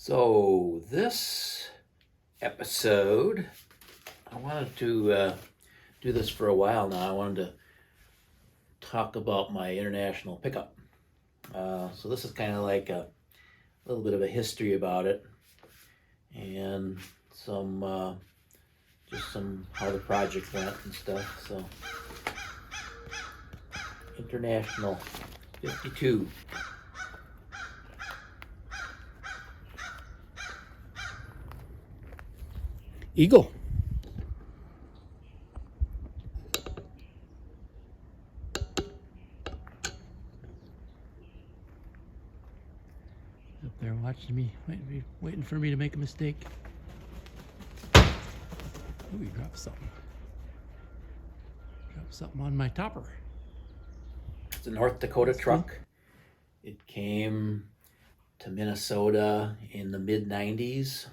So this episode, I wanted to do this for a while now. I wanted to talk about my international pickup. So this is kind of like a little bit of a history about it, and some how the project went and stuff. So International 52. Eagle. Up there watching me, might be waiting for me to make a mistake. Oh, he dropped something. Dropped something on my topper. It's a North Dakota truck. It came to Minnesota in the mid-90s.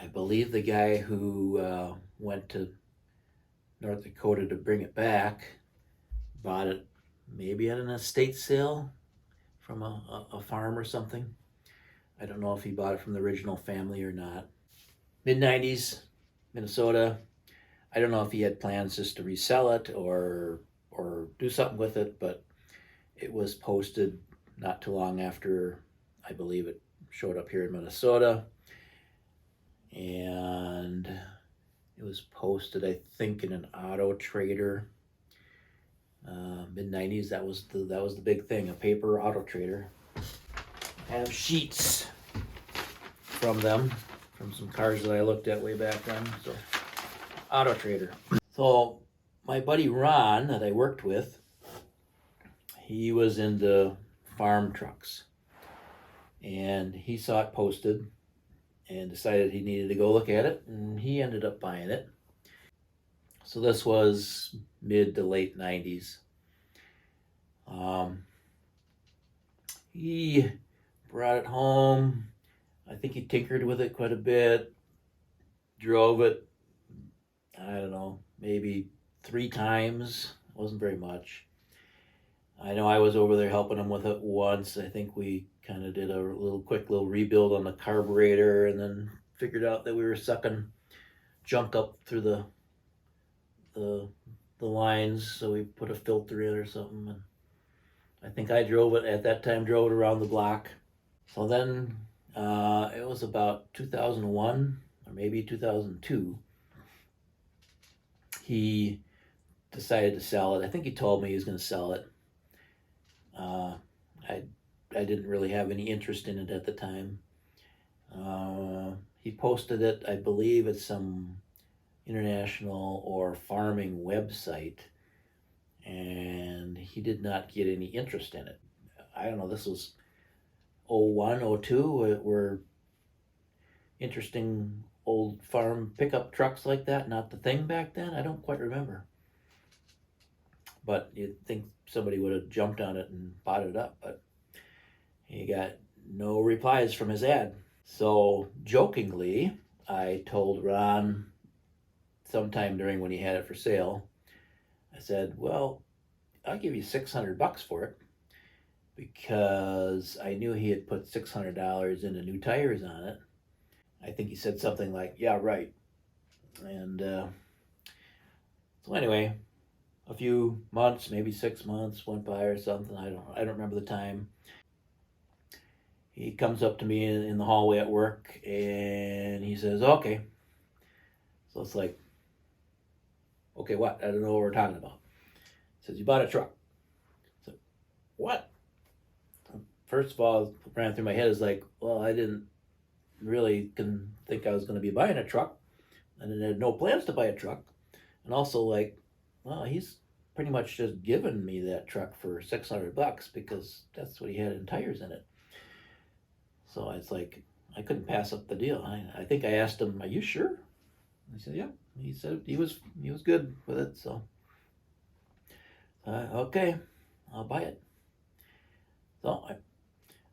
I believe the guy who went to North Dakota to bring it back bought it maybe at an estate sale from a farm or something. I don't know if he bought it from the original family or not. Mid-90s, Minnesota. I don't know if he had plans just to resell it or do something with it, but it was posted not too long after, I believe, it showed up here in Minnesota. And it was posted, I think, in an auto trader. Mid-90s, that was the big thing, a paper auto trader. I have sheets from them, from some cars that I looked at way back then. So, auto trader. So my buddy Ron that I worked with, he was into farm trucks, and he saw it posted and decided he needed to go look at it, and he ended up buying it. So this was mid to late 90s. He brought it home. I think he tinkered with it quite a bit, drove it, I don't know, maybe 3 times. It wasn't very much. I know I was over there helping him with it once. I think we kind of did a quick little rebuild on the carburetor, and then figured out that we were sucking junk up through the lines, so we put a filter in or something. And I think I drove it around the block. So then it was about 2001 or maybe 2002. He decided to sell it. I think he told me he was going to sell it. I didn't really have any interest in it at the time. He posted it, I believe, at some international or farming website, and he did not get any interest in it. I don't know, this was 01, 02, were interesting old farm pickup trucks like that not the thing back then? I don't quite remember. But you'd think somebody would have jumped on it and bought it up, but he got no replies from his ad. So jokingly, I told Ron sometime during when he had it for sale, I said, well, I'll give you $600 for it, because I knew he had put $600 into new tires on it. I think he said something like, yeah, right. And so anyway, a few months, maybe 6 months went by or something. I don't remember the time. He comes up to me in the hallway at work, and he says, okay. So it's like, okay, what? I don't know what we're talking about. He says, you bought a truck. I said, what? First of all, what ran through my head is like, well, I didn't really think I was going to be buying a truck, and I had no plans to buy a truck. And also, like, well, he's pretty much just given me that truck for $600 because that's what he had in tires in it. So it's like, I couldn't pass up the deal. I think I asked him, are you sure? He said, yeah. He said he was good with it. So, okay, I'll buy it. So I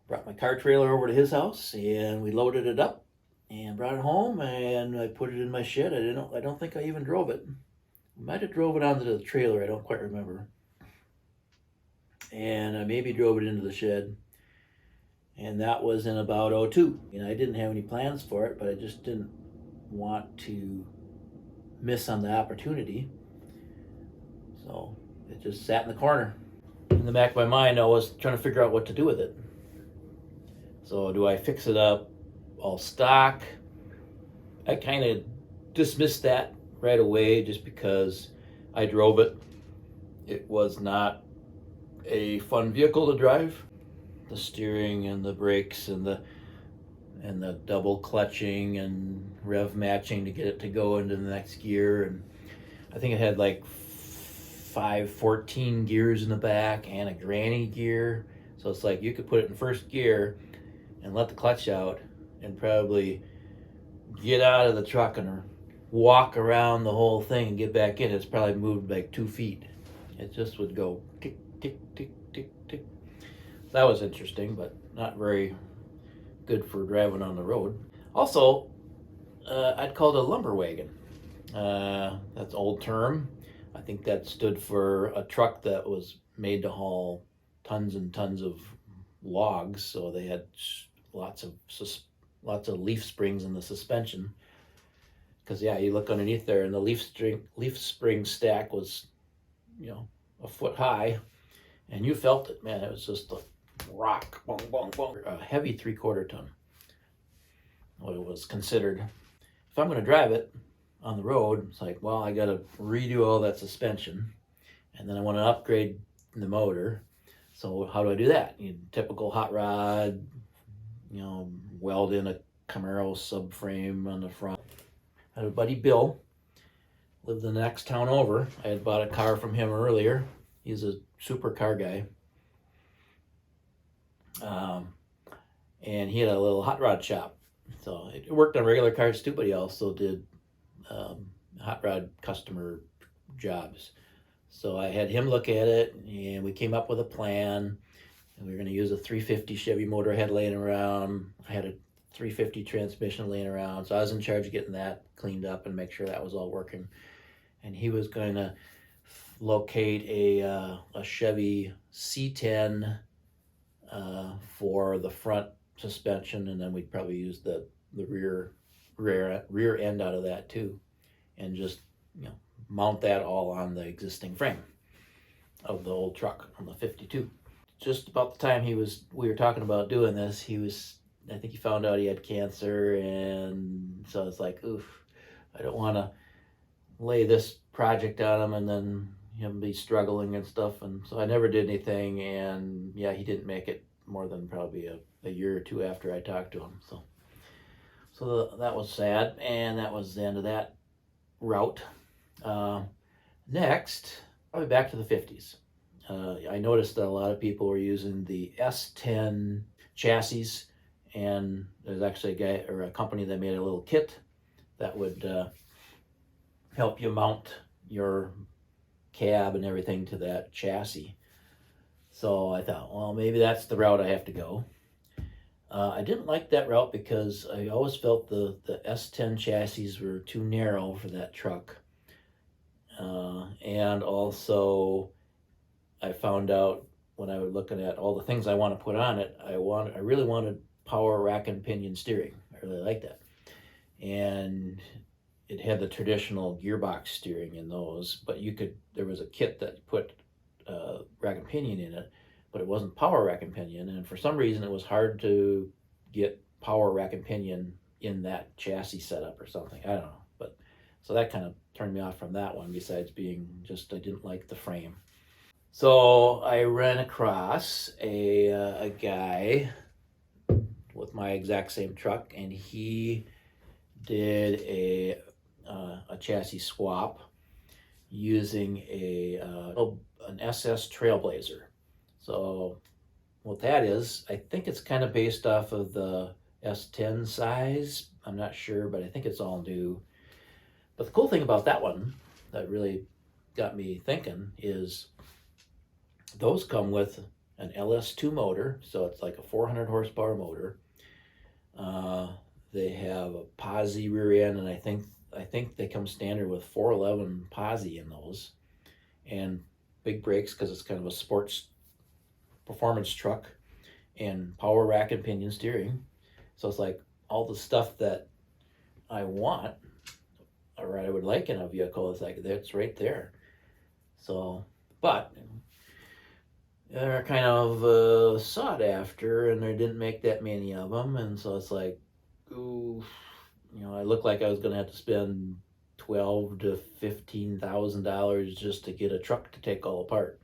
brought my car trailer over to his house, and we loaded it up and brought it home, and I put it in my shed. I don't think I even drove it. I might have drove it onto the trailer. I don't quite remember. And I maybe drove it into the shed. And that was in about '02. I didn't have any plans for it, but I just didn't want to miss on the opportunity. So it just sat in the corner. In the back of my mind, I was trying to figure out what to do with it. So do I fix it up all stock? I kind of dismissed that right away just because I drove it. It was not a fun vehicle to drive. The steering and the brakes and the double clutching and rev matching to get it to go into the next gear. And I think it had like 14 gears in the back and a granny gear. So it's like you could put it in first gear and let the clutch out and probably get out of the truck and walk around the whole thing and get back in. It's probably moved like 2 feet. It just would go tick, tick, tick, tick, tick. That was interesting, but not very good for driving on the road. Also, I'd call it a lumber wagon. That's an old term. I think that stood for a truck that was made to haul tons and tons of logs. So they had lots of leaf springs in the suspension. Because you look underneath there, and the leaf spring stack was, a foot high, and you felt it, man. It was just a rock, boom, boom, boom. A heavy 3/4 ton. What it was considered. If I'm going to drive it on the road, it's like, well, I got to redo all that suspension, and then I want to upgrade the motor. So how do I do that? Typical hot rod, weld in a Camaro subframe on the front. I had a buddy Bill, lived in the next town over. I had bought a car from him earlier. He's a super car guy. And he had a little hot rod shop. So it worked on regular cars too, but he also did hot rod customer jobs. So I had him look at it, and we came up with a plan. And we were going to use a 350 Chevy motor I had laying around. I had a 350 transmission laying around, so I was in charge of getting that cleaned up and make sure that was all working. And he was going to locate a Chevy C10 for the front suspension, and then we'd probably use the rear end out of that too, and just mount that all on the existing frame of the old truck on the 52. Just about the time we were talking about doing this, I think he found out he had cancer, and so it's like, oof, I don't want to lay this project on him and then him be struggling and stuff. And so I never did anything, and he didn't make it more than probably a year or two after I talked to him. So that was sad, and that was the end of that route. Next, I'll be back to the 50s. I noticed that a lot of people were using the S10 chassis, and there's actually a guy or a company that made a little kit that would help you mount your cab and everything to that chassis. So I thought, well, maybe that's the route I have to go. I didn't like that route because I always felt the S10 chassis were too narrow for that truck. And also I found out when I was looking at all the things I want to put on it, I really wanted power rack and pinion steering. I really like that. And it had the traditional gearbox steering in those, but there was a kit that put rack and pinion in it, but it wasn't power rack and pinion, and for some reason it was hard to get power rack and pinion in that chassis setup or something. I don't know, but so that kind of turned me off from that one, besides being just I didn't like the frame. So I ran across a guy with my exact same truck, and he did a chassis swap using an SS Trailblazer. So what that is, I think it's kind of based off of the S10 size. I'm not sure, but I think it's all new. But the cool thing about that one that really got me thinking is those come with an LS2 motor, so it's like a 400 horsepower motor. They have a posi rear end, and I think they come standard with 411 posi in those, and big brakes because it's kind of a sports performance truck. and power rack and pinion steering. So it's like all the stuff that I want or I would like in a vehicle is like that's right there. So, but they're kind of sought after, and they didn't make that many of them, and so it's like, ooh, I looked like I was going to have to spend $12,000 to $15,000 just to get a truck to take all apart.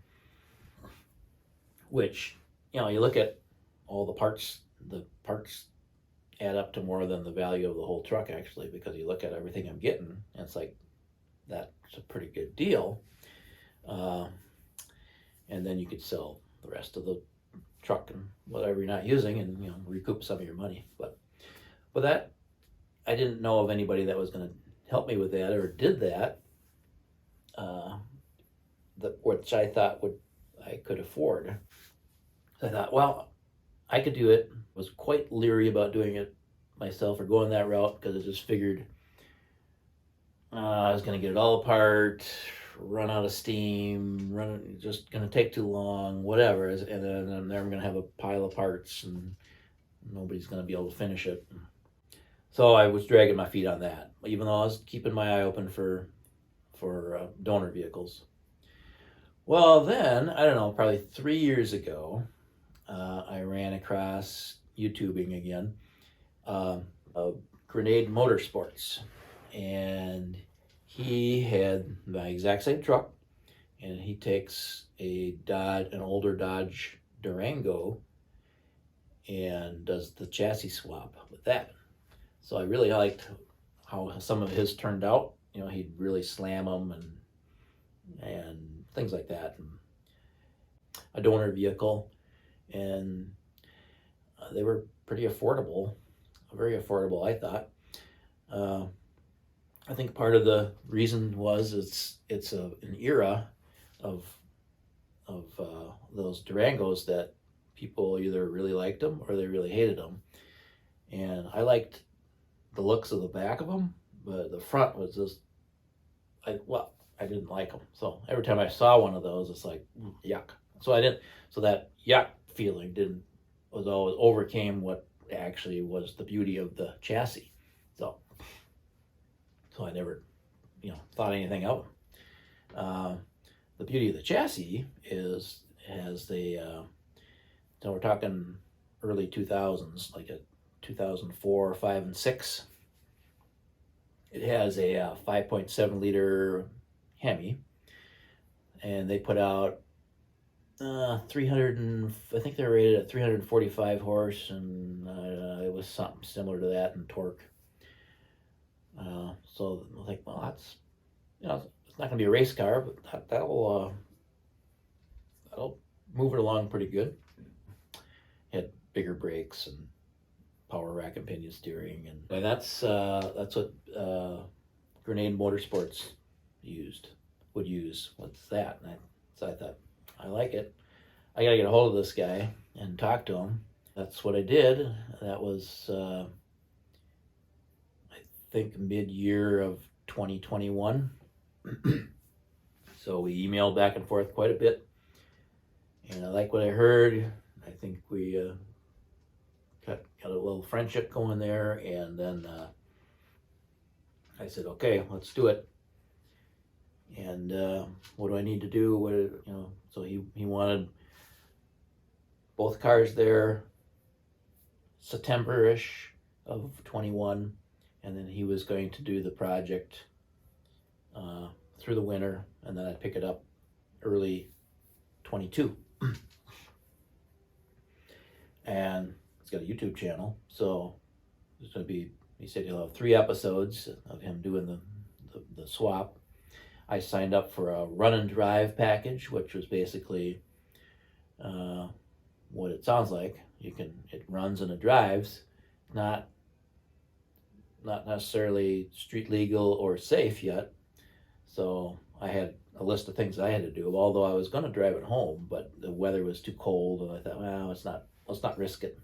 Which, you look at all the parts add up to more than the value of the whole truck actually, because you look at everything I'm getting, and it's like that's a pretty good deal. And then you could sell the rest of the truck and whatever you're not using, and recoup some of your money. But that, I didn't know of anybody that was going to help me with that or did that. Which I thought I could afford. So I thought, well, I could do it. Was quite leery about doing it myself or going that route, because I just figured I was going to get it all apart, run out of steam, just going to take too long, whatever. And then I'm going to have a pile of parts and nobody's going to be able to finish it. So I was dragging my feet on that, even though I was keeping my eye open for donor vehicles. Well, then, I don't know, probably 3 years ago, I ran across YouTubing again, Grenade Motorsports, and he had my exact same truck, and he takes an older Dodge Durango and does the chassis swap with that. So I really liked how some of his turned out. He'd really slam them and things like that. And a donor vehicle, and they were pretty affordable, very affordable, I thought. I think part of the reason was it's an era of those Durangos that people either really liked them or they really hated them, and I liked the looks of the back of them, but the front was just I didn't like them. So every time I saw one of those, it's like yuck. So that yuck feeling always overcame what actually was the beauty of the chassis. So I never, thought anything of them. The beauty of the chassis has so we're talking early 2000s, like a 2004, 5, and 6. It has a 5.7 liter Hemi, and they put out 300 and I think they're rated at 345 horse, and it was something similar to that in torque. So I was like, well, that's it's not gonna be a race car, but that'll move it along pretty good. Had bigger brakes and power rack and pinion steering, and that's what Grenade Motorsports would use. What's that? So I thought, I like it. I gotta get a hold of this guy and talk to him. That's what I did. That was I think mid-year of 2021. So we emailed back and forth quite a bit, and I like what I heard. I think we got a little friendship going there, and then I said, okay, let's do it. And what do I need to do? So he wanted both cars there September-ish of 21, and then he was going to do the project through the winter, and then I'd pick it up early 22. And he's got a YouTube channel, so there's going to be, he said he'll have 3 episodes of him doing the swap. I signed up for a run and drive package, which was basically what it sounds like. It runs and it drives, not necessarily street legal or safe yet. So I had a list of things I had to do, although I was going to drive it home, but the weather was too cold, and I thought, well, let's not risk it.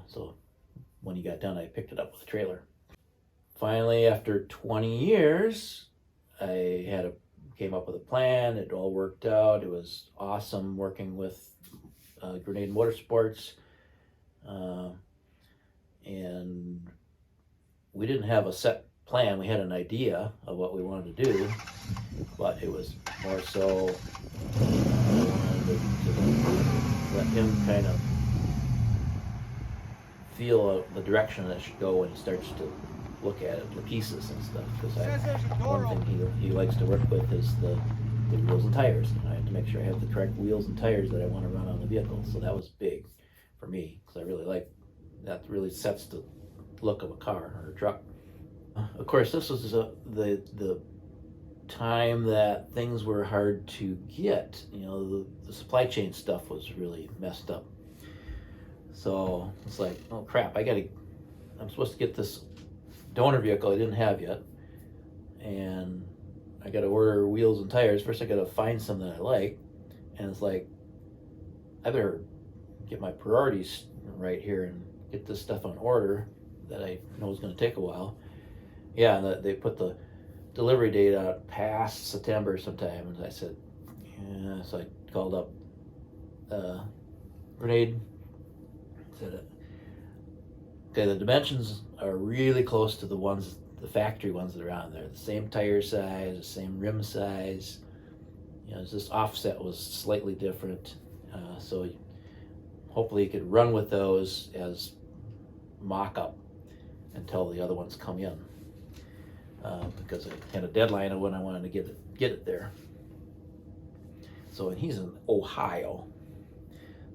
So when he got done, I picked it up with a trailer. Finally, after 20 years, I came up with a plan. It all worked out. It was awesome working with Grenade Motorsports, and we didn't have a set plan. We had an idea of what we wanted to do, but it was more so I wanted to let him kind of feel the direction that it should go when he starts to look at it, the pieces and stuff. Because one thing he likes to work with is the wheels and tires. I have to make sure I have the correct wheels and tires that I want to run on the vehicle. So that was big for me, because I really like that. Really sets the look of a car or a truck. Of course, this was the time that things were hard to get. You know, the supply chain stuff was really messed up. So it's like, oh crap, I'm supposed to get this donor vehicle I didn't have yet, and I got to order wheels and tires. First I got to find some that I like, and it's like, I better get my priorities right here and get this stuff on order that I know is going to take a while. Yeah, and they put the delivery date out past September sometime, and I said, yeah, so I called up Grenade, said, okay, the dimensions are really close to the factory ones that are on there. The same tire size, the same rim size. You know, this offset was slightly different. So hopefully you could run with those as mock-up until the other ones come in. Because I had a deadline of when I wanted to get it there. So, and he's in Ohio.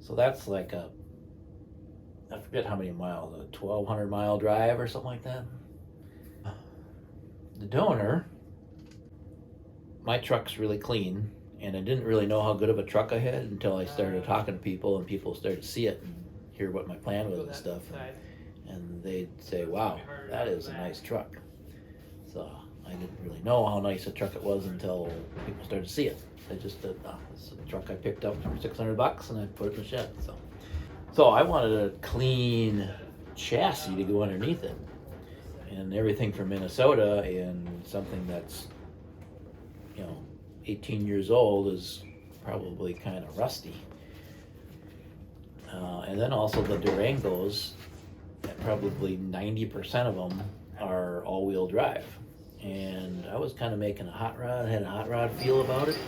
So that's like I forget how many miles, a 1,200 mile drive or something like that. The donor, my truck's really clean, and I didn't really know how good of a truck I had until I started talking to people, and people started to see it and hear what my plan was and stuff. And they'd say, wow, that is a nice truck. So I didn't really know how nice a truck it was until people started to see it. They just said, oh, this is a truck I picked up for $600 and I put it in the shed. So I wanted a clean chassis to go underneath it, and everything from Minnesota, and something that's, 18 years old is probably kind of rusty. And then also the Durangos, probably 90% of them are all-wheel drive. And I was kind of making a hot rod, had a hot rod feel about it,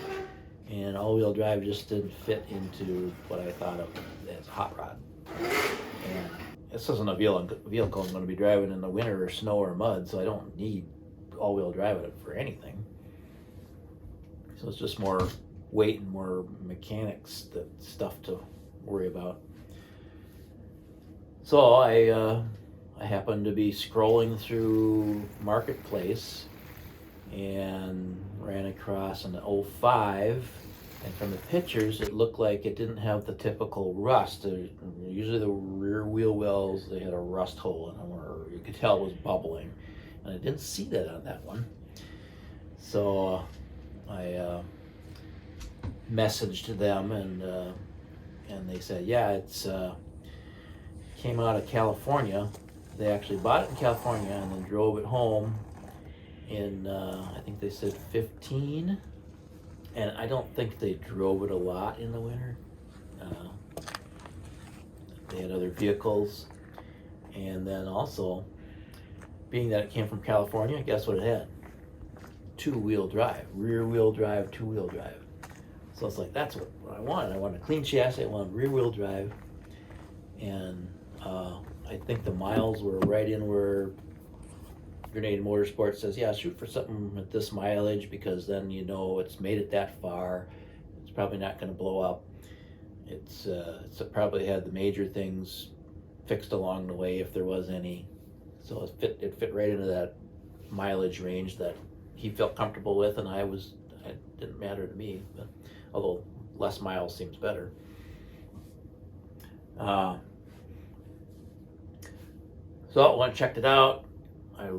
and all-wheel drive just didn't fit into what I thought of as a hot rod. And this isn't a vehicle I'm going to be driving in the winter or snow or mud, so I don't need all-wheel drive it for anything. So it's just more weight and more mechanics, stuff to worry about. So I happened to be scrolling through Marketplace and ran across an 05, and from the pictures it looked like it didn't have the typical rust. Usually the rear wheel wells, they had a rust hole in them, or you could tell it was bubbling, and I didn't see that on that one. So I messaged them, and they said, yeah, it's came out of California. They actually bought it in California and then drove it home in, I think they said 15. And I don't think they drove it a lot in the winter. They had other vehicles. And then also, being that it came from California, guess what it had? Two-wheel drive, rear-wheel drive, two-wheel drive. So it's like, that's what I wanted. I wanted a clean chassis, I wanted rear-wheel drive. And I think the miles were right in where Grenade Motorsports says, yeah, shoot for something at this mileage, because then it's made it that far. It's probably not going to blow up. It's probably had the major things fixed along the way if there was any. So it fit right into that mileage range that he felt comfortable with, and it didn't matter to me. But although less miles seems better. So I went and checked it out. I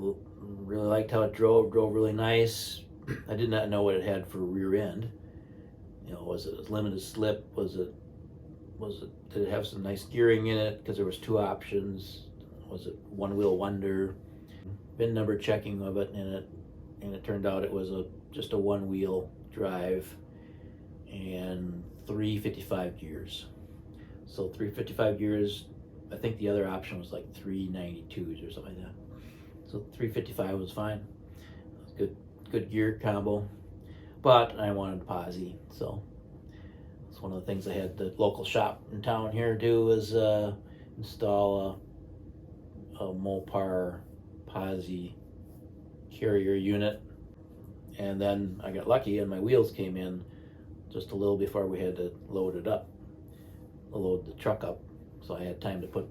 really liked how it drove really nice. I did not know what it had for rear end. Was it a limited slip? Did it have some nice gearing in it? Because there was two options. Was it one wheel wonder? VIN number checking of it, and it turned out it was just a one wheel drive and 355 gears. So 355 gears. I think the other option was like 392s or something like that. So 355 was fine. Good gear combo. But I wanted posi, so it's one of the things I had the local shop in town here do is install a Mopar posi carrier unit. And then I got lucky and my wheels came in just a little before we had to load the truck up. So I had time to put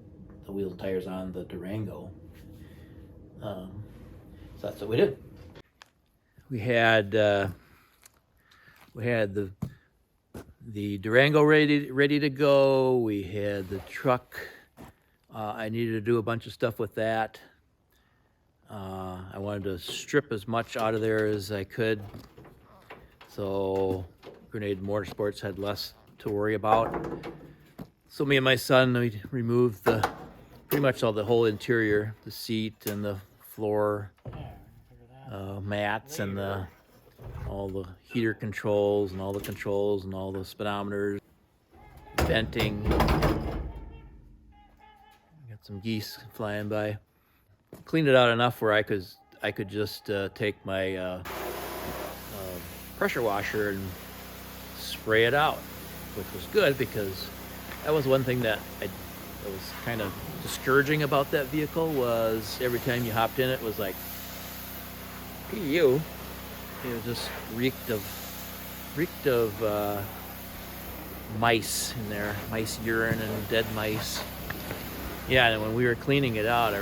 the wheels and tires on the Durango. So that's what we did. We had the Durango ready to go. We had the truck. I needed to do a bunch of stuff with that. I wanted to strip as much out of there as I could, so Grenade Motorsports had less to worry about. So me and my son, we removed pretty much the whole interior, the seat and the floor mats and all the heater controls and all the controls and all the speedometers, venting. Got some geese flying by. Cleaned it out enough where I could just take my pressure washer and spray it out, which was good because that was one thing that was kind of discouraging about that vehicle. Was every time you hopped in it was like, ew. It was just reeked of mice in there, mice urine and dead mice. Yeah, and when we were cleaning it out, I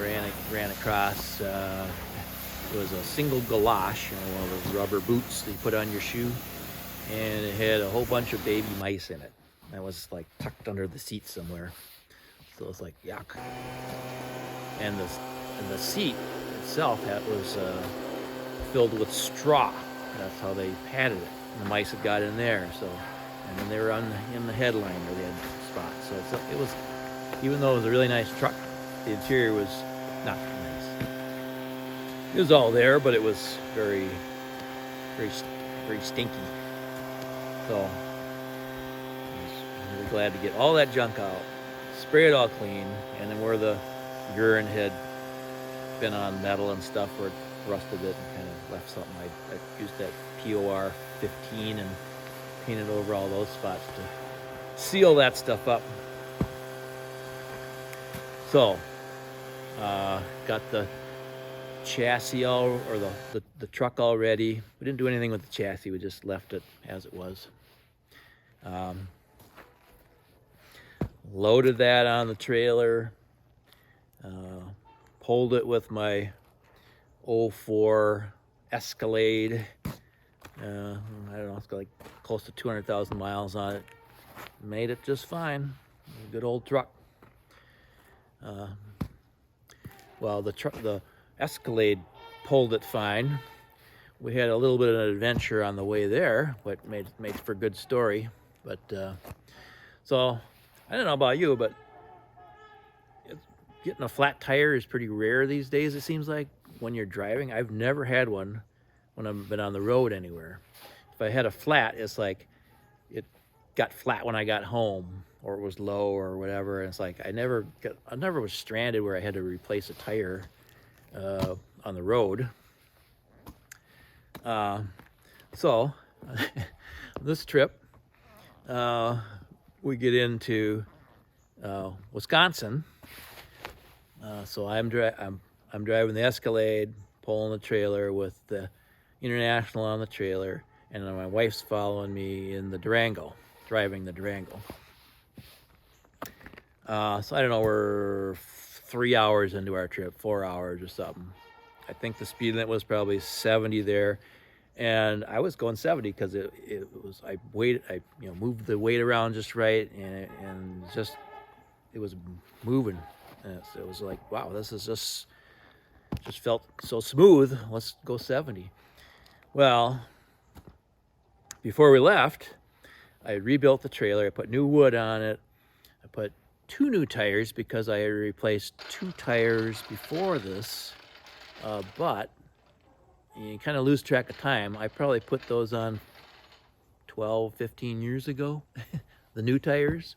ran across, it was a single galosh, one of those rubber boots that you put on your shoe, and it had a whole bunch of baby mice in it. That was like tucked under the seat somewhere. So it was like, yuck. And the seat itself was filled with straw. That's how they padded it. And the mice had got in there, so, and then they were in the headliner, they had spots. So it was, even though it was a really nice truck, the interior was not nice. It was all there, but it was very, very, very stinky. So I was really glad to get all that junk out, spray it all clean, and then where the urine had been on metal and stuff, where it rusted it and kind of left something, I used that POR 15 and painted over all those spots to seal that stuff up. So, got the chassis or the truck all ready. We didn't do anything with the chassis, we just left it as it was. Loaded that on the trailer, pulled it with my 04 Escalade. I don't know, it's got like close to 200,000 miles on it. Made it just fine. A good old truck. Well, the Escalade pulled it fine. We had a little bit of an adventure on the way there, but made for a good story. But so I don't know about you, but getting a flat tire is pretty rare these days, it seems like, when you're driving. I've never had one when I've been on the road anywhere. If I had a flat, it's like it got flat when I got home, or it was low or whatever. And it's like I never was stranded where I had to replace a tire on the road. So this trip, we get into Wisconsin. So I'm driving the Escalade, pulling the trailer with the International on the trailer, and then my wife's following me in the Durango, driving the Durango. So I don't know, we're 3 hours into our trip, 4 hours or something. I think the speed limit was probably 70 there, and I was going 70 because it was, I moved the weight around just right, and it was moving. And so it was like, wow, this is just felt so smooth. Let's go 70. Well, before we left, I rebuilt the trailer. I put new wood on it. I put 2 new tires because I had replaced 2 tires before this. But you kind of lose track of time. I probably put those on 12, 15 years ago, the new tires.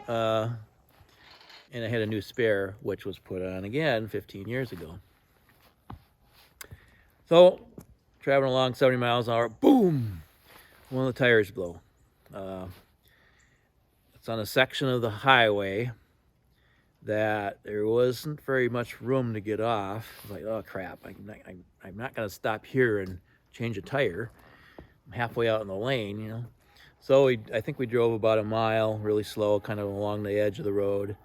and I had a new spare, which was put on again 15 years ago. So, traveling along 70 miles an hour, boom, one of the tires blow. It's on a section of the highway that there wasn't very much room to get off. I was like, oh crap, I'm not gonna stop here and change a tire. I'm halfway out in the lane, you know. So I think we drove about a mile, really slow, kind of along the edge of the road.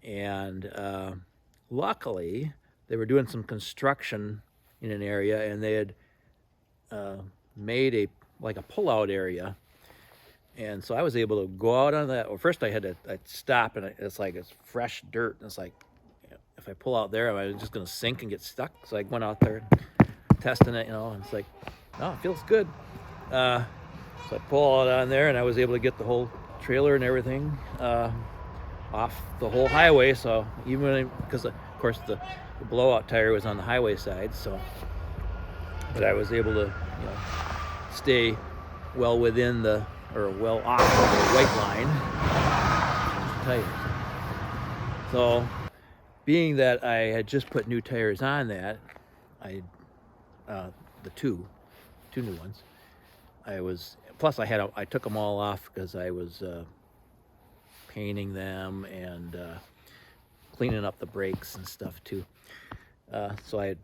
And luckily, they were doing some construction in an area, and they had made a pull-out area. And so I was able to go out on that. Well, first I'd stop, and it's like it's fresh dirt. And it's like, if I pull out there, I'm just gonna sink and get stuck. So I went out there testing it, you know, and it's like, oh, it feels good. So I pull out on there, and I was able to get the whole trailer and everything off the whole highway. So even because of course the blowout tire was on the highway side, so but I was able to, you know, stay well within the, or well off of the white line tires. So being that I had just put new tires on that, the two new ones, plus I took them all off because I was painting them and cleaning up the brakes and stuff too. So I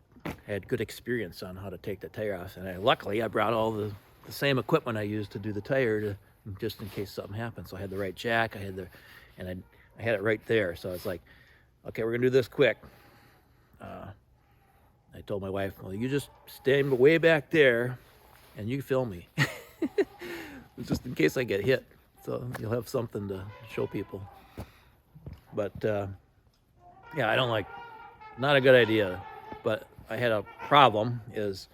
had good experience on how to take the tire off, and luckily I brought all the same equipment I used to do the tire, just in case something happened. So I had the right jack, I had it right there. So it's like, okay, we're gonna do this quick. I told my wife, well, you just stand way back there and you film me. Just in case I get hit. So you'll have something to show people. But yeah, not a good idea. But I had a problem, is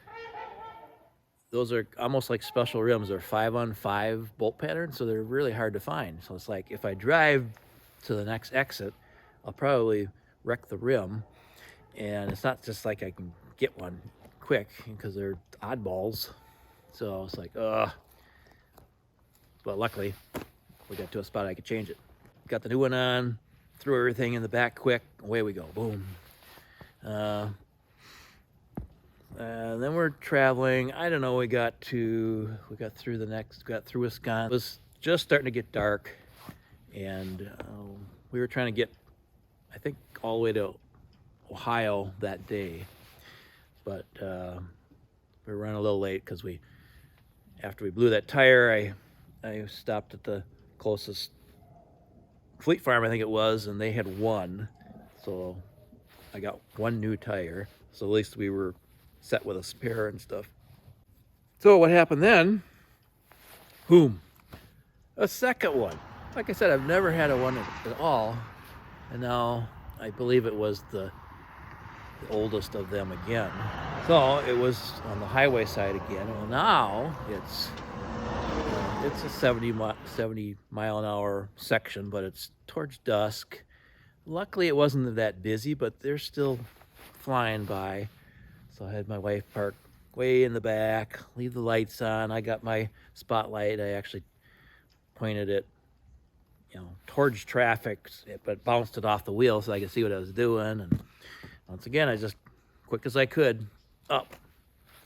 those are almost like special rims. They're 5-on-5 bolt patterns, so they're really hard to find. So it's like, if I drive to the next exit, I'll probably wreck the rim. And it's not just like I can get one quick, because they're oddballs. So it's like, ugh. But luckily, we got to a spot I could change it. Got the new one on, threw everything in the back quick, away we go, boom. Then we're traveling. I don't know, we got through Wisconsin. It was just starting to get dark, and we were trying to get, I think, all the way to Ohio that day. But we were running a little late because after we blew that tire, I stopped at the closest Fleet Farm, I think it was, and they had one. So I got one new tire. So at least we were set with a spare and stuff. So what happened then, boom, a second one. Like I said, I've never had a one at all. And now I believe it was the oldest of them again. So it was on the highway side again. Well, now it's a 70 mile an hour section, but it's towards dusk. Luckily it wasn't that busy, but they're still flying by. So I had my wife park way in the back, leave the lights on. I got my spotlight. I actually pointed it, you know, towards traffic, but bounced it off the wheel so I could see what I was doing. And once again, I just, quick as I could, up,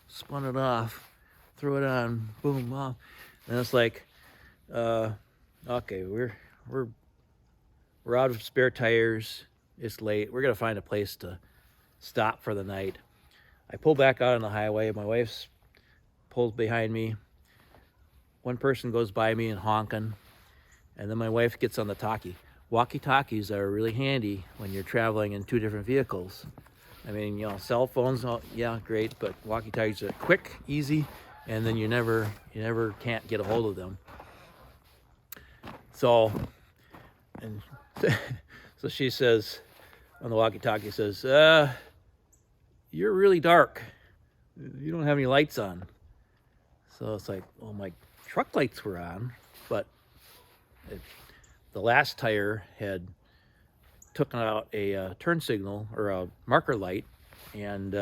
spun it off, threw it on, boom, off. And it's like, okay, we're out of spare tires. It's late. We're gonna find a place to stop for the night. I pull back out on the highway. My wife pulls behind me. One person goes by me and honking, and then my wife gets on the talkie. Walkie-talkies are really handy when you're traveling in two different vehicles. I mean, you know, cell phones, yeah, great, but walkie-talkies are quick, easy, and then you never can't get a hold of them. So, and so she says, on the walkie-talkie, says, you're really dark. You don't have any lights on. So it's like, well, my truck lights were on, but the last tire had taken out a turn signal, or a marker light, and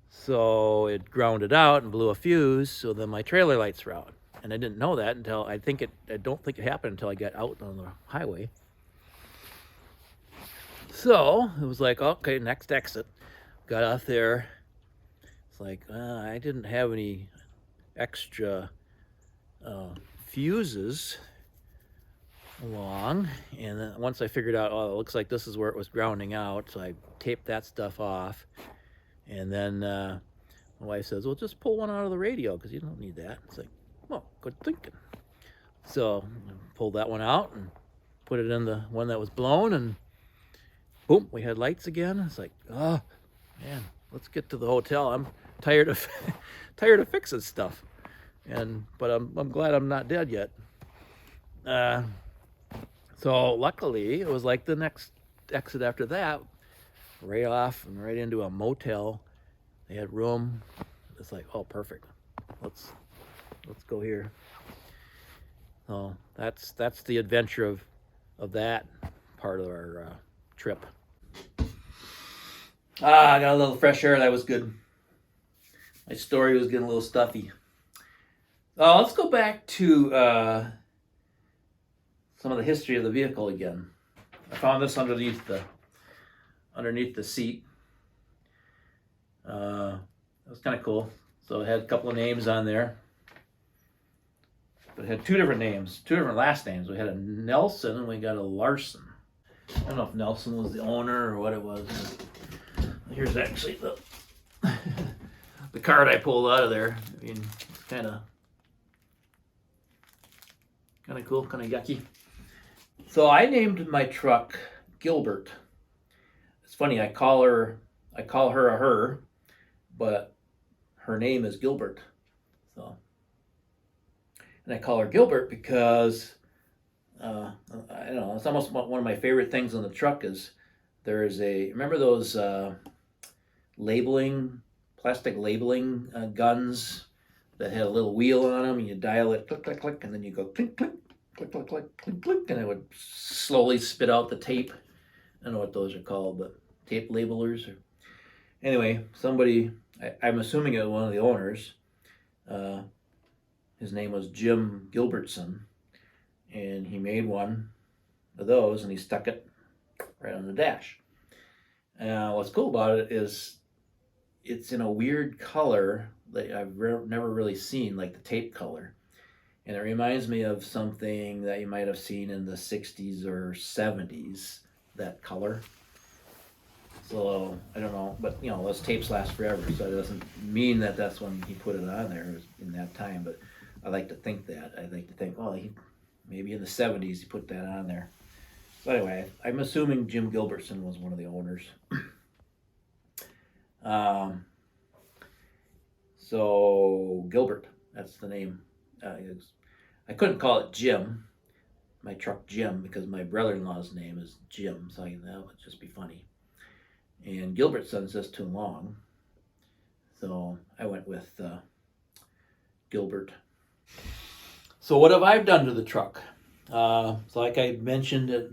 so it grounded out and blew a fuse, so then my trailer lights were out. And I didn't know that until I don't think it happened until I got out on the highway. So it was like, okay, next exit. Got out there. It's like, I didn't have any extra fuses along. And then once I figured out, oh, it looks like this is where it was grounding out. So I taped that stuff off. And then my wife says, well, just pull one out of the radio because you don't need that. It's like, well, good thinking. So I pulled that one out and put it in the one that was blown, and boom, we had lights again. It's like, oh man, let's get to the hotel. I'm tired of tired of fixing stuff. But I'm glad I'm not dead yet. So luckily it was like the next exit after that, right off and right into a motel. They had room. It's like, oh, perfect. Let's go here. So that's the adventure of that part of our trip. I got a little fresh air. That was good. My story was getting a little stuffy. Let's go back to some of the history of the vehicle again. I found this underneath the seat. It was kind of cool. So it had a couple of names on there. But it had two different names, two different last names. We had a Nelson and we got a Larson. I don't know if Nelson was the owner or what it was. Here's actually the card I pulled out of there. I mean, it's kind of cool, kind of yucky. So I named my truck Gilbert. It's funny, I call her a her, but her name is Gilbert. So, and I call her Gilbert because I don't know. It's almost one of my favorite things on the truck is there is remember those plastic labeling guns that had a little wheel on them, and you dial it, click, click, click, and then you go clink, clink, click, click, click, clink, clink, and it would slowly spit out the tape. I don't know what those are called, but tape labelers. Anyway, somebody, I'm assuming it was one of the owners, his name was Jim Gilbertson, and he made one of those, and he stuck it right on the dash. What's cool about it is it's in a weird color that I've never really seen, like the tape color. And it reminds me of something that you might have seen in the 60s or 70s, that color. So, I don't know, but you know, those tapes last forever, so it doesn't mean that that's when he put it on there in that time, but I like to think that. I like to think, well, maybe in the 70s he put that on there. So anyway, I'm assuming Jim Gilbertson was one of the owners. So Gilbert, that's the name. I couldn't call it Jim, my truck Jim, because my brother-in-law's name is Jim, so that would just be funny. And Gilbertson's just too long, so I went with Gilbert. So what have I done to the truck? So like I mentioned it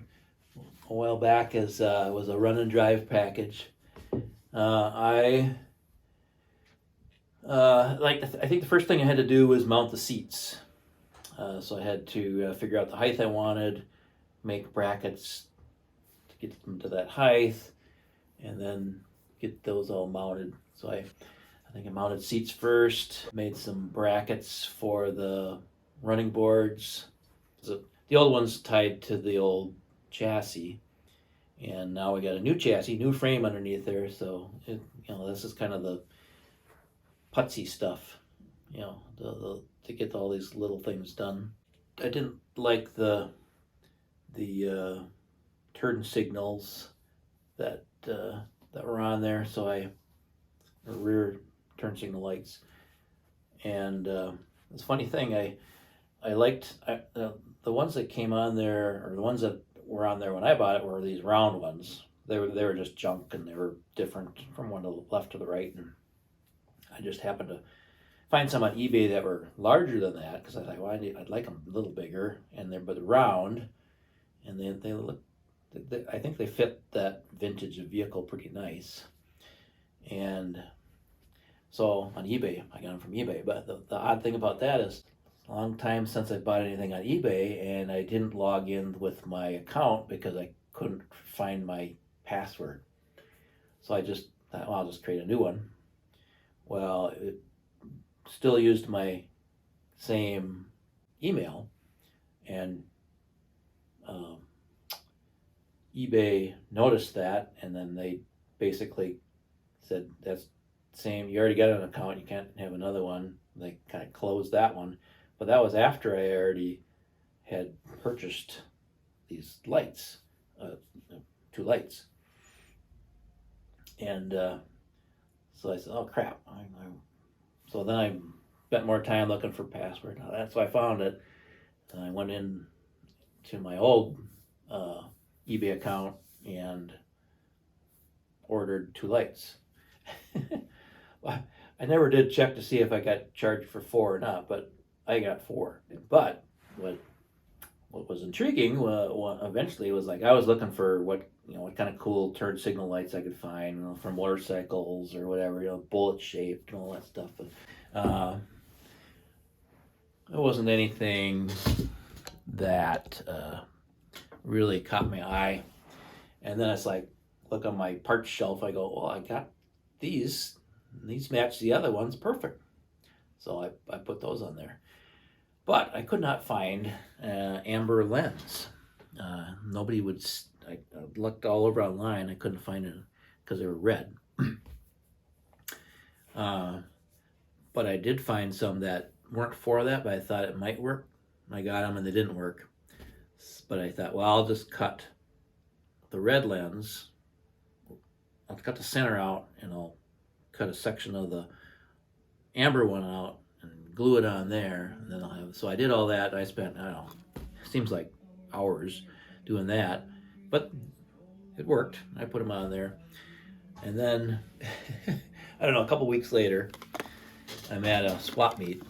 a while back, as was a run and drive package. I think the first thing I had to do was mount the seats. So I had to figure out the height I wanted, make brackets to get them to that height, and then get those all mounted. So I think I mounted seats first, made some brackets for the running boards. So the old one's tied to the old chassis, and now we got a new chassis, new frame underneath there. So this is kind of the putsy stuff, to get all these little things done. I didn't like the turn signals that were on there, so rear turn signal lights. And it's a funny thing, I liked the ones that came on there, or the ones that were on there when I bought it, were these round ones. They were just junk, and they were different from one to the left to the right. And I just happened to find some on eBay that were larger than that, because I thought, well, I'd like them a little bigger, and but round, and they look. I think they fit that vintage vehicle pretty nice. And so on eBay, I got them from eBay. But the odd thing about that is, long time since I bought anything on eBay, and I didn't log in with my account because I couldn't find my password. So I just thought, well, I'll just create a new one. Well, it still used my same email, and eBay noticed that, and then they basically said, that's same, you already got an account, you can't have another one. They kind of closed that one. But that was after I already had purchased these lights, 2 lights. And so I said, oh crap. So then I spent more time looking for password. That's why I found it. And I went in to my old eBay account and ordered 2 lights. I never did check to see if I got charged for 4 or not, but I got 4. But what was intriguing eventually was, like, I was looking for what kind of cool turn signal lights I could find, for motorcycles or whatever, bullet shaped and all that stuff. But it wasn't anything that really caught my eye. And then it's like, look on my parts shelf. I go, well, I got these. These match the other ones perfect. So I put those on there. But I could not find amber lens. Nobody would. I looked all over online. I couldn't find it because they were red. But I did find some that weren't for that, but I thought it might work. I got them and they didn't work. But I thought, well, I'll just cut the red lens. I'll cut the center out, and I'll cut a section of the amber one out and glue it on there. And then I'll have. So I did all that. I spent, I don't know, seems like hours doing that, but it worked. I put them on there, and then I don't know. A couple weeks later, I'm at a swap meet,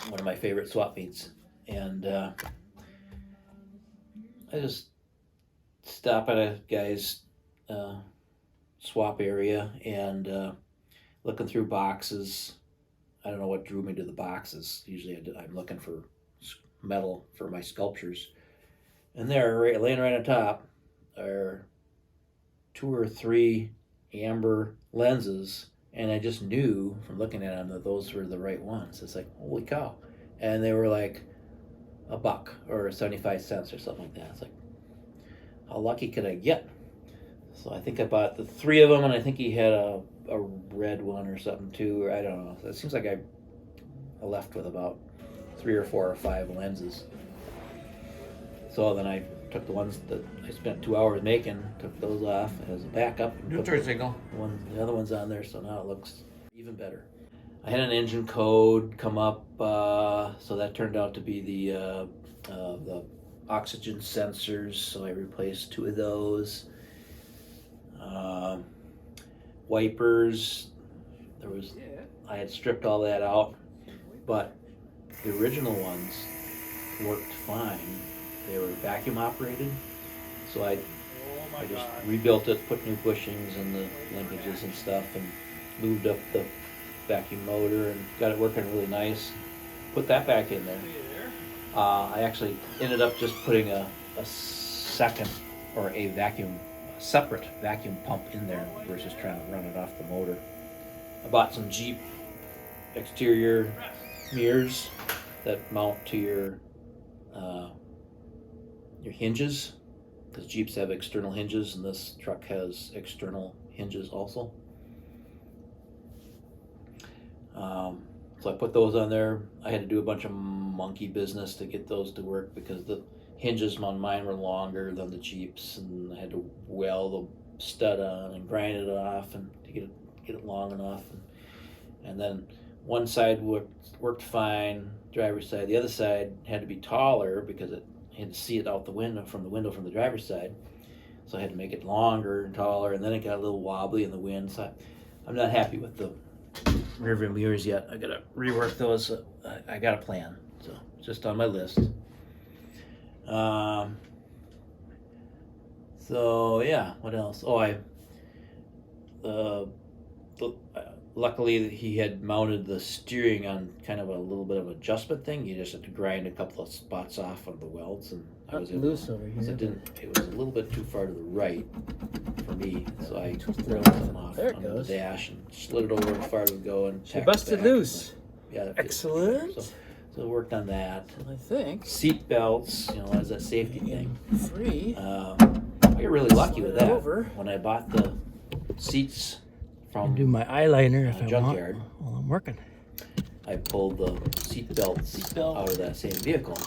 one of my favorite swap meets, and I just stop at a guy's swap area and looking through boxes. I don't know what drew me to the boxes. Usually I'm looking for metal for my sculptures. And there, laying right on top, are 2 or 3 amber lenses. And I just knew from looking at them that those were the right ones. It's like, holy cow. And they were like $1 or 75 cents or something like that. It's like, how lucky could I get? So I think I bought the 3 of them, and I think he had a red one or something too, or I don't know. It seems like I left with about 3 or 4 or 5 lenses. So then I took the ones that I spent 2 hours making, took those off as a backup, and put the other ones on there. So now it looks even better. I had an engine code come up, so that turned out to be the oxygen sensors. So I replaced 2 of those. Wipers, I had stripped all that out, but the original ones worked fine. They were vacuum operated, so I just rebuilt it, put new bushings and the linkages and stuff, and moved up the vacuum motor and got it working really nice. Put that back in there. I actually ended up just putting a second or a separate vacuum pump in there versus trying to run it off the motor. I bought some Jeep exterior mirrors that mount to your hinges, because Jeeps have external hinges and this truck has external hinges also. So I put those on there. I had to do a bunch of monkey business to get those to work because the hinges on mine were longer than the Jeeps, and I had to weld the stud on and grind it off and to get it long enough. And then one side worked fine, driver's side. The other side had to be taller because it had to see it out the window from the driver's side. So I had to make it longer and taller, and then it got a little wobbly in the wind. So I'm not happy with the rear view mirrors yet. I gotta rework those. I got a plan, so it's just on my list. So yeah, what else? Oh, luckily he had mounted the steering on kind of a little bit of adjustment thing. You just had to grind a couple of spots off of the welds, and I was able loose to, over because here. it was a little bit too far to the right for me, so I Twist it drilled over. something off There it under goes. the dash and slid it over as far as it would go and She tacked it busted back, and loose. yeah, that fits. Excellent. So worked on that. I think. Seat belts, you know, as that safety thing. 3. I got really lucky with Slide it that. over. When I bought the seats And do from my eyeliner if I want junkyard, while I'm working. I pulled the seat belts out of that same vehicle.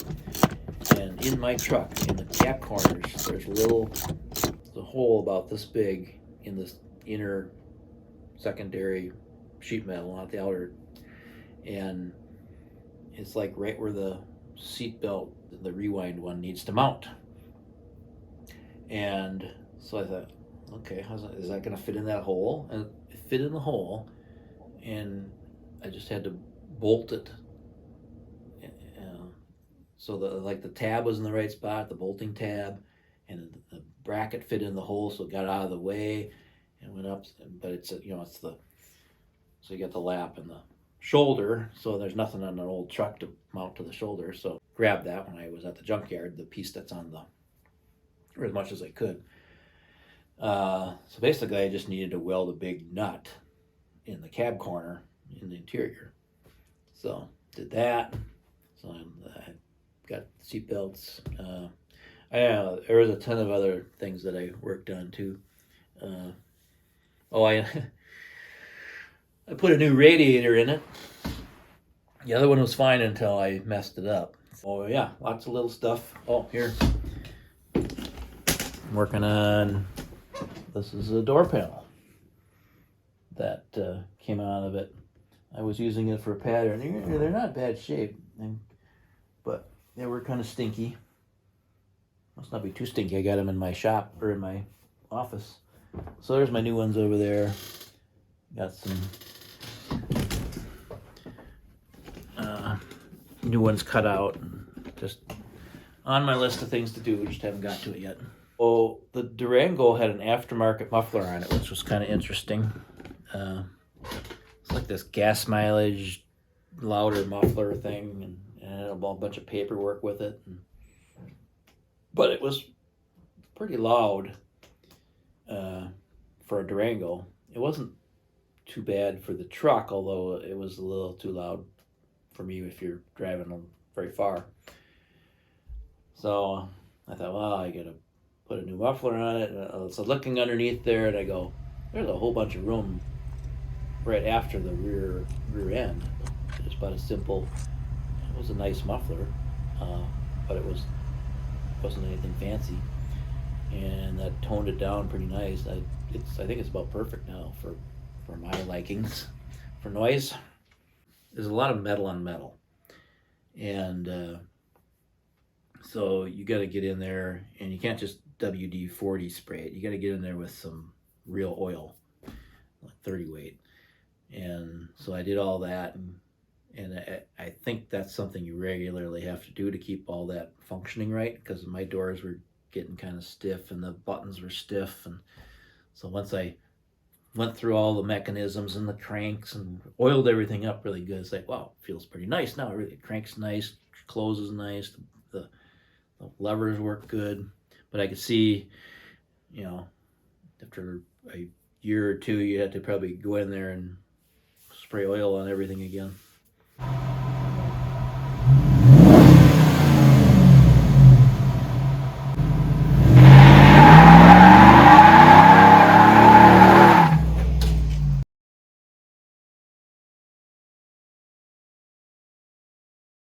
And in my truck, in the gap corners, there's a hole about this big in this inner secondary sheet metal, not the outer. And it's like right where the seat belt, the rewind one, needs to mount. And so I thought, okay, is that going to fit in that hole? And it fit in the hole, and I just had to bolt it. So the tab was in the right spot, the bolting tab, and the bracket fit in the hole, so it got out of the way and went up. But it's so you got the lap and the shoulder, so there's nothing on an old truck to mount to the shoulder. So grabbed that when I was at the junkyard, the piece that's on or as much as I could. So basically I just needed to weld a big nut in the cab corner in the interior. So did that. So I got seat belts. There was a ton of other things that I worked on too. I put a new radiator in it. The other one was fine until I messed it up. Oh yeah, lots of little stuff. Oh, here. I'm working on, this is a door panel that came out of it. I was using it for a pattern. They're not bad shape, but they were kind of stinky. Must not be too stinky. I got them in my shop, or in my office. So there's my new ones over there. Got some new ones cut out. Just on my list of things to do. Just haven't got to it yet. Oh, the Durango had an aftermarket muffler on it, which was kind of interesting. It's like this gas mileage, louder muffler thing, and it had a bunch of paperwork with it. But it was pretty loud for a Durango. It wasn't too bad for the truck, although it was a little too loud for me if you're driving them very far. So I thought, well, I gotta put a new muffler on it. So looking underneath there, and I go, there's a whole bunch of room right after the rear end. It's about a simple. It was a nice muffler, but it wasn't anything fancy, and that toned it down pretty nice. I think it's about perfect now for my likings for noise. There's a lot of metal on metal, and so you got to get in there, and you can't just WD-40 spray it. You got to get in there with some real oil, like 30 weight. And so I did all that, and I think that's something you regularly have to do to keep all that functioning right, because my doors were getting kind of stiff and the buttons were stiff. And so once I went through all the mechanisms and the cranks and oiled everything up really good, it's like, wow, it feels pretty nice now. Really, it cranks nice, closes nice, the levers work good. But I could see, after a year or two, you had to probably go in there and spray oil on everything again.